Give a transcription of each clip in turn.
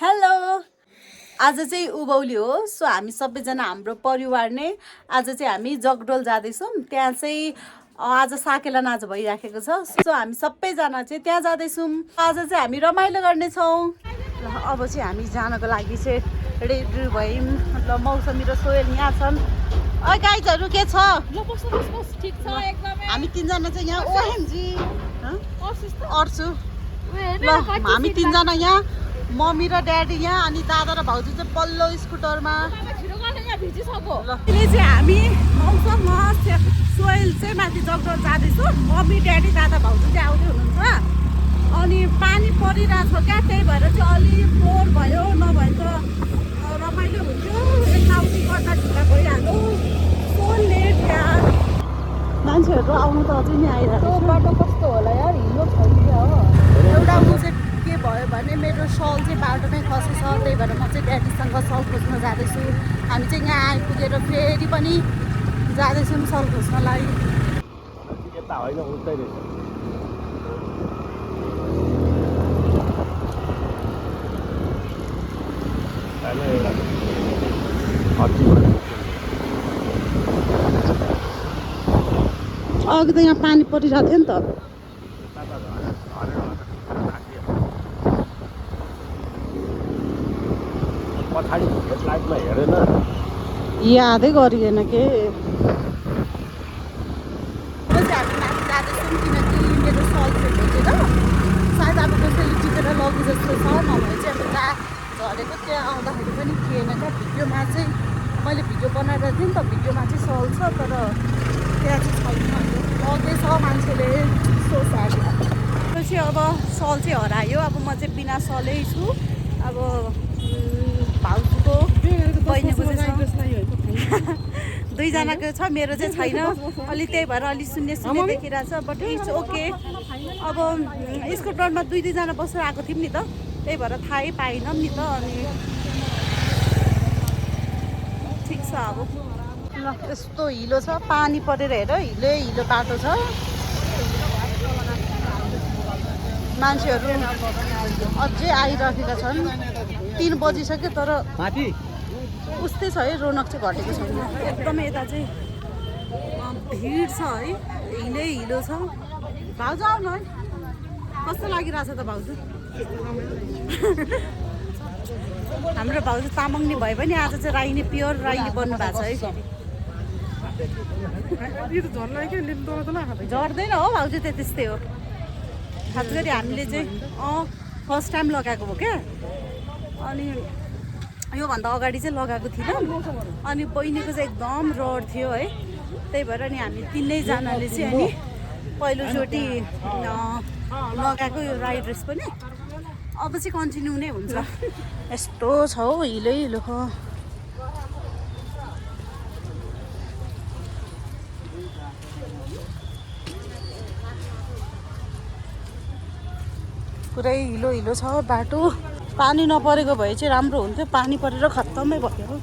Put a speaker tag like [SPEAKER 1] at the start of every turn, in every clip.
[SPEAKER 1] hello आज चाहिँ उभौली हो सो हामी सबैजना हाम्रो परिवार नै आज चाहिँ हामी जगडोल जाँदैछौँ त्यहाँ चाहिँ आज साकेला नाच भइराखेको छ सो हामी सबैजना चाहिँ त्यहाँ जाँदैछौँ आज चाहिँ हामी रमाइलो गर्नेछौँ ल अब चाहिँ हामी जानको लागि चाहिँ रेडी भयौँ ल मौसमी र सोहेल यहाँ छन् अ गाइजहरू के छ
[SPEAKER 2] ल बस बस बस ठीक छ एकदमै
[SPEAKER 1] हामी तीनजना चाहिँ यहाँ ओएमजी अर्छु ल
[SPEAKER 2] ल
[SPEAKER 1] हामी तीनजना यहाँ मम्मी र ड्याडी यहाँ अनि दादा र भाउजू चाहिँ पल्लो स्कुटरमा
[SPEAKER 2] छिटो गर्न यहाँ भिजिसक्यो
[SPEAKER 1] ल अहिले चाहिँ हामी मौसम सोहेल चाहिँ माथि जगडोल जाँदैछौँ मम्मी ड्याडी दादा भाउजू चाहिँ आउँदै हुनुहुन्छ अनि पानी परिरहेको छ क्या त्यही भएर चाहिँ अलिक बोर भयो नभए त रमाइलो हुन्थ्यो यताउति गर्दा ढिला भइहाल्यो सो लेट यार मान्छेहरू आउनु त अझै नै आइरहेको छ
[SPEAKER 2] बाटो कस्तो होला यार हिँड्नु छैन हो
[SPEAKER 1] एउटा ऊ चाहिँ के भयो भने मेरो सल चाहिँ बाटोमै खसेछ त्यही भएर म चाहिँ ड्याडीसँग सल खोज्न जाँदैछु हामी चाहिँ यहाँ आइपुगेर फेरि पनि जाँदैछौँ सल खोज्नलाई
[SPEAKER 3] यता होइन उतै रहेछ
[SPEAKER 1] अघि त यहाँ पानी परिरहेको थियो नि त
[SPEAKER 3] पछाडि लाइटमा हेरेन
[SPEAKER 1] यादै गरिएन के हामी माथि जाँदैछौँ किनकि मेरो सल चाहिँ खोजेर सायद अब कसैले टिपेर लग्यो जस्तो छ नभए चाहिँ अब झरेको त्यहाँ आउँदाखेरि पनि थिएन क्या भिडियोमा चाहिँ मैले भिडियो बनाएर थिएँ नि त भिडियोमा चाहिँ सल छ तर त्यहाँ चाहिँ छैन लगेछ मान्छेले सो स्याड चाहिँ अब सल चाहिँ हरायो अब म चाहिँ बिना सलै छु अब भाउजूको बहिनीको दुईजनाको छ मेरो चाहिँ छैन अलिक त्यही भएर अलिक शून्य शून्य देखिरहेको छ बट इट्स ओके अब स्कुटरमा दुईजना बसेर आएको थियौँ नि त त्यही भएर थाहै पाइनँ नि त अनि ठिक छ अब ल यस्तो हिलो छ पानी परेर हेर हिलो बाटो छ मान्छेहरू अझै आइरहेका छन् 3 बजिसक्यो तर उस्तै छ है रौनक चाहिँ घटेको छैन एकदमै यता चाहिँ भिड छ है हिलो छ भाउजू आउनु है कस्तो लागिरहेछ त भाउजू हाम्रो भाउजू तामाङ नि भए पनि आज चाहिँ राईने प्योर राईने बन्नु भएको छ है झर्दैन हो भाउजू त्यस्तै हो खास गरी हामीले चाहिँ फर्स्ट टाइम लगाएको हो क्या अनि योभन्दा अगाडि चाहिँ लगाएको थिएन अनि बहिनीको चाहिँ एकदम रड थियो है त्यही भएर नि हामी तिनैजनाले चाहिँ अनि पहिलोचोटि लगाएको यो राई ड्रेस पनि अब चाहिँ कन्टिन्यू नै हुन्छ यस्तो छ हौ हिलो पुरै हिलो छ बाटो पानी नपरेको भए चाहिँ राम्रो हुन्थ्यो पानी परेर खत्तमै भयो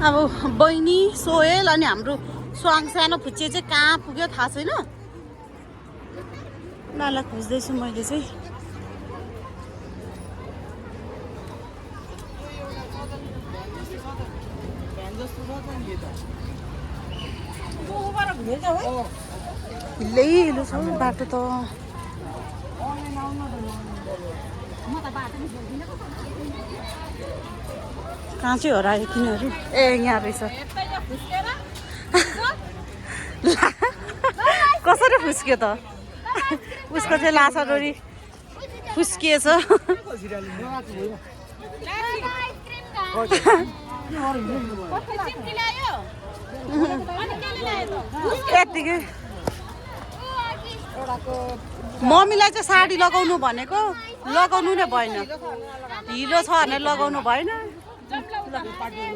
[SPEAKER 1] अब बहिनी सोहेल अनि हाम्रो स्वाङ सानो फुच्चे चाहिँ कहाँ पुग्यो थाहा छैन नाला खोज्दैछु मैले चाहिँ हिलो छ बाटो त कहाँ चाहिँ हरायो तिनीहरू ए यहाँ रहेछ कसरी फुस्क्यो त उसको चाहिँ लासा डोरी फुस्किएछ यत्तिकै मम्मीलाई चाहिँ साडी लगाउनु भनेको लगाउनु नै भएन हिलो छ भनेर लगाउनु भएन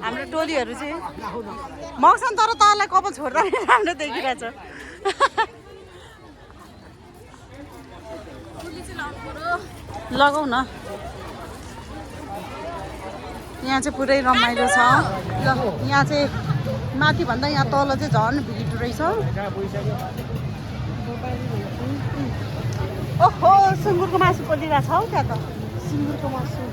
[SPEAKER 1] हाम्रो टोलीहरू चाहिँ मौसम तर तँलाई कपाल छोड्दा राम्रो देखिरहेछ लगाऊ न यहाँ चाहिँ पुरै रमाइलो छ ल यहाँ चाहिँ माथि भन्दा यहाँ तल चाहिँ झन् भिड रहेछ ओहो सुँगुरको मासु पोलिरहेको छ हौ त्यहाँ त सुँगुरको मासु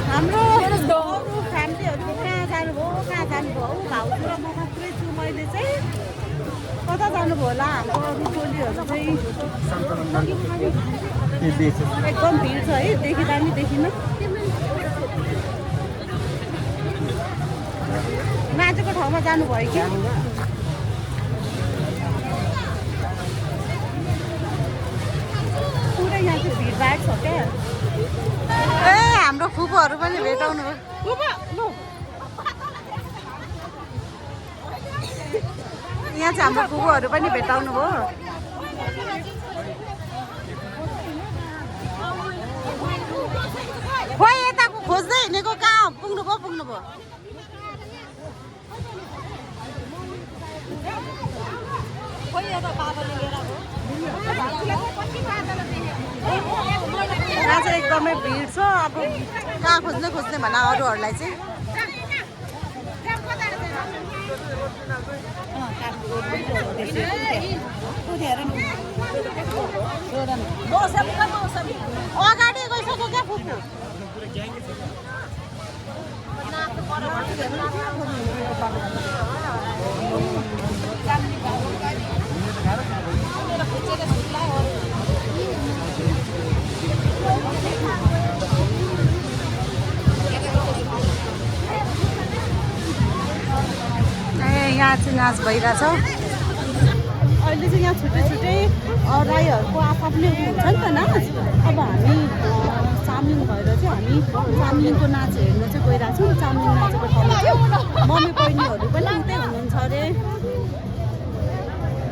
[SPEAKER 1] हाम्रो फ्यामिलीहरू कहाँ जानुभयो भाउजू र म मात्रै छु मैले चाहिँ कता जानुभयो होला हाम्रो अरू टोलीहरू चाहिँ एकदम भिड छ है देखिँदा नि देखिन नाचेको ठाउँमा जानुभयो कि पुरै यहाँ चाहिँ भिडभाड छ क्या ए हाम्रो फुपूहरू पनि भेटाउनु भयो यहाँ चाहिँ हाम्रो फुपूहरू पनि भेटाउनु भयो खोइ यताको खोज्दै हिँडेको कहाँ पुग्नुभयो यहाँ चाहिँ एकदमै भिड छ अब कहाँ खोज्ने भन अरूहरूलाई चाहिँ अगाडि गइसक्यो क्या फुपू यहाँ चाहिँ नाच भइरहेछ अहिले चाहिँ यहाँ छुट्टै राईहरूको आफ्नै हुन्छ नि त नाच अब हामी चामलिङ भएर चाहिँ हामी चामलिङको नाच हेर्न चाहिँ गइरहेको छौँ चामलिङ नाचेको ठाउँमा चाहिँ मम्मी बहिनीहरू पनि उतै हुनुहुन्छ अरे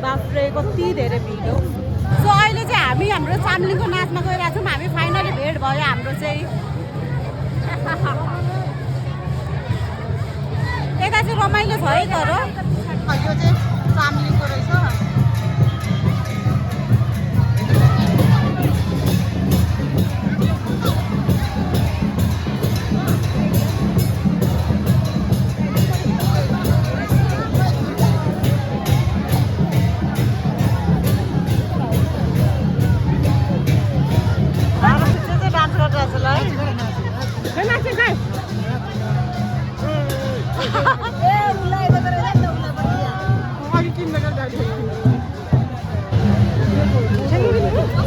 [SPEAKER 1] बाफ्रे कति धेरै भिड हो सो अहिले चाहिँ हामी हाम्रो चामलिङको नाचमा गइरहेको छौँ हामी फाइनली भेट भयो हाम्रो चाहिँ यता चाहिँ रमाइलो छ है तर यो चाहिँ चामलिङको रहेछ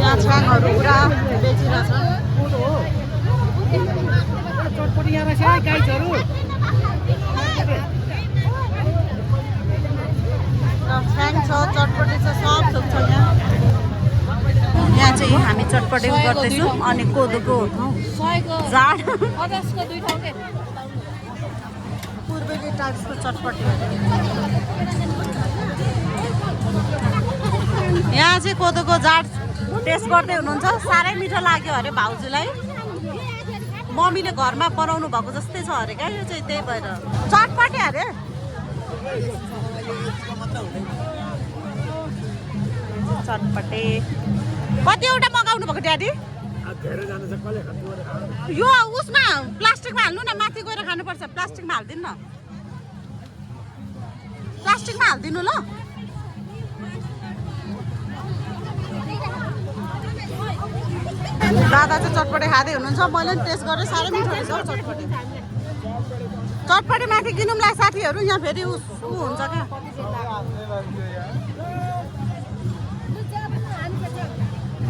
[SPEAKER 1] यहाँ छाङहरू पुरा बेचिरहेछ छाङ छ चटपटी छ सब थोक छ यहाँ चाहिँ हामी चटपटी गर्दैछौँ अनि कोदोको जाड पूर्वेली टाइप्सको चटपटी यहाँ चाहिँ कोदोको जाड टेस्ट गर्दै हुनुहुन्छ साह्रै मिठो लाग्यो अरे भाउजूलाई मम्मीले घरमा बनाउनु भएको जस्तै छ अरे क्या यो चाहिँ त्यही भएर चटपटी अरे चटपटे कतिवटा मगाउनु भएको ड्याडी यो उसमा प्लास्टिकमा हाल्नु न माथि गएर खानुपर्छ प्लास्टिकमा हालिदिनु न प्लास्टिकमा हालिदिनु ल दादा चाहिँ चटपटे खाँदै हुनुहुन्छ मैले पनि टेस्ट गरेँ साह्रै मिठो रहेछ हौ चटपटे चटपटे माथि किनौँला साथीहरू यहाँ फेरि ऊ हुन्छ क्या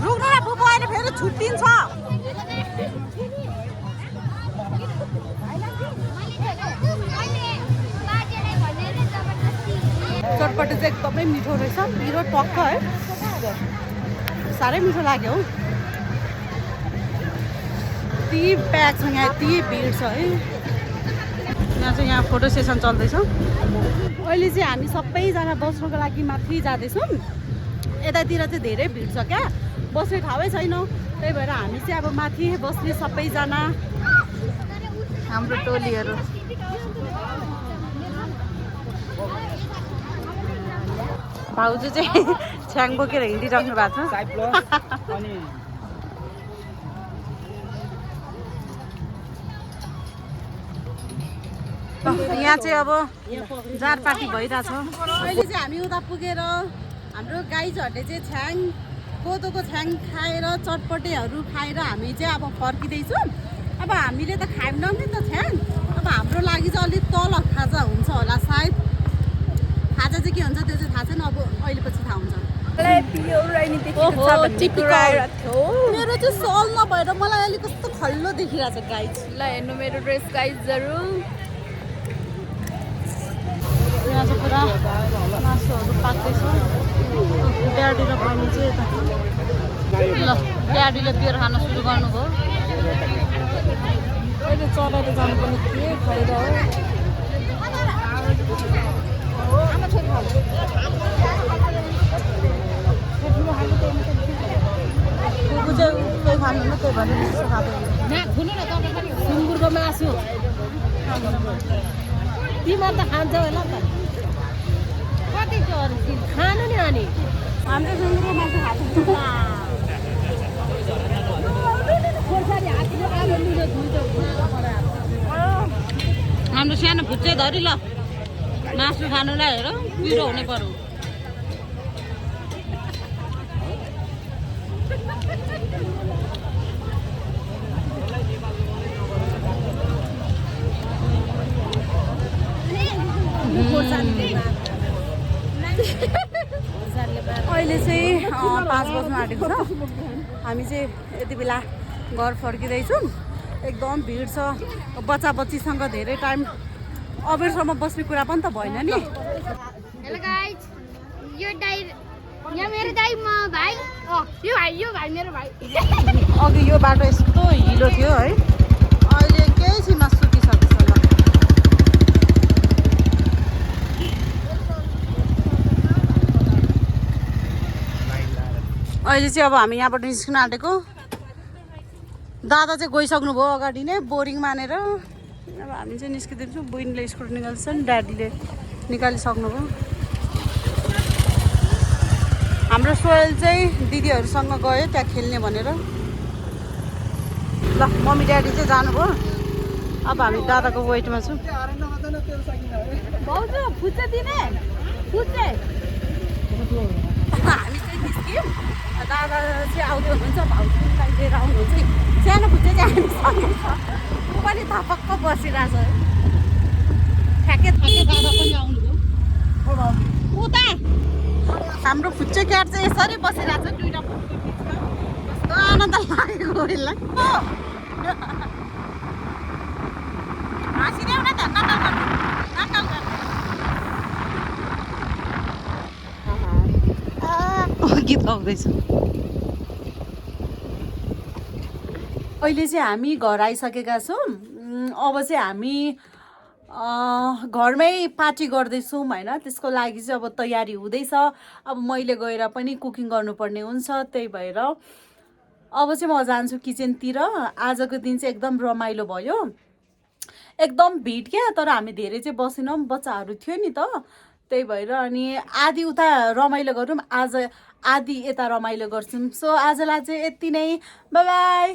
[SPEAKER 1] रुक्नु न फुपू अहिले फेरि छुट्टिन्छ चटपटे चाहिँ एकदमै मिठो रहेछ पिरो टक्क है साह्रै मिठो लाग्यो हौ यति प्याक छ यहाँ यति भिड छ है यहाँ चाहिँ यहाँ फोटो सेसन चल्दैछ अहिले चाहिँ हामी सबैजना बस्नुको लागि माथि जाँदैछौँ यतातिर चाहिँ धेरै भिड छ क्या बस्ने ठाउँै छैन त्यही भएर हामी चाहिँ अब माथि बस्ने सबैजना हाम्रो टोलीहरू भाउजू चाहिँ छ्याङ बोकेर हिँडिराख्नु भएको छ यहाँ चाहिँ अब जारपाटी भइरहेछ अहिले चाहिँ हामी उता पुगेर हाम्रो गाइजहरूले चाहिँ छ्याङ कोदोको छ्याङ खाएर चटपटेहरू खाएर हामी चाहिँ अब फर्किँदैछौँ अब हामीले त खाएनौँ नि त छ्याङ अब हाम्रो लागि चाहिँ अलिक तल खाजा हुन्छ होला सायद खाजा चाहिँ के हुन्छ त्यो चाहिँ थाहा छैन अब अहिले पछि थाहा हुन्छ मेरो चाहिँ सल नभएर मलाई अलिक कस्तो खल्लो देखिरहेछ गाइज
[SPEAKER 2] ल हेर्नु मेरो ड्रेस गाइजहरू
[SPEAKER 1] यहाँ चाहिँ पुरा मासुहरू पाक्दैछ ड्याडी र बहिनी चाहिँ यता ल ड्याडीले बियर खान सुरु गर्नुभयो अहिले चलाएर जानुपर्ने के फाइदा हो कुकु चाहिँ उयो खानु न त्यही भएर मिसो खाँदै
[SPEAKER 2] सुँगुरको मासु तिमीहरू त खान्छ होला त कति खानु नि अनि
[SPEAKER 1] हाम्रो सुँगुरको मासु खाएको हाम्रो सानो फुच्चे धरी ल मासु खानुलाई हेर पिरो हुने पर्यो अहिले चाहिँ 5 बज्न आँटेको छ हामी चाहिँ यति बेला घर फर्किँदैछौँ एकदम भिड छ बच्चा बच्चीसँग धेरै टाइम अबेरसम्म बस्ने कुरा पनि त भएन नि
[SPEAKER 4] हेलो गाइस यो मेरो दाइ म भाइ यो भाइ मेरो भाइ
[SPEAKER 1] अघि यो बाटो यस्तो हिलो थियो है अहिले केही छैन सुकिसकेछ ल अहिले चाहिँ अब हामी यहाँबाट निस्किन आँटेको दादा चाहिँ गइसक्नु भयो अगाडि नै बोरिङ मानेर अब हामी चाहिँ निस्किदिन्छौँ बहिनीले स्कुट निकाल्छन् ड्याडीले निकालिसक्नुभयो हाम्रो सोयल चाहिँ दिदीहरूसँग गयो त्यहाँ खेल्ने भनेर ल मम्मी ड्याडी चाहिँ जानुभयो अब हामी दादाको वेटमा छौँ
[SPEAKER 2] भाउजू फुच्चे दिने फुच्चे
[SPEAKER 1] हामी चाहिँ निस्क्यौँ दादा चाहिँ आउँदै हुनुहुन्छ भाउजूलाई लिएर आउनुहुन्छ सानो फुच्चे चाहिँ हामीसँगै छ ऊ पनि थपक्क बसिरहेछ ठ्याक्कै दादा पनि आउनुभयो उता हाम्रो फुच्चे क्याट चाहिँ यसरी बसिरहेको छ दुईवटा फुच्चे बिचमा कस्तो आनन्द लागेको उसलाई हाँसिदेऊ न त नकल गर्नु गीत गाउँदैछ अहिले चाहिँ हामी घर आइसकेका छौँ अब चाहिँ हामी घरमै पार्टी गर्दैछौँ होइन त्यसको लागि चाहिँ अब तयारी हुँदैछ अब मैले गएर पनि कुकिङ गर्नुपर्ने हुन्छ त्यही भएर अब चाहिँ म जान्छु किचनतिर आजको दिन चाहिँ एकदम रमाइलो भयो एकदम भिड क्या तर हामी धेरै चाहिँ बसेनौँ बच्चाहरू थियो नि त त्यही भएर अनि आधी उता रमाइलो गरौँ आज आधी यता रमाइलो गर्छौँ सो आजलाई चाहिँ यति नै बाई बाई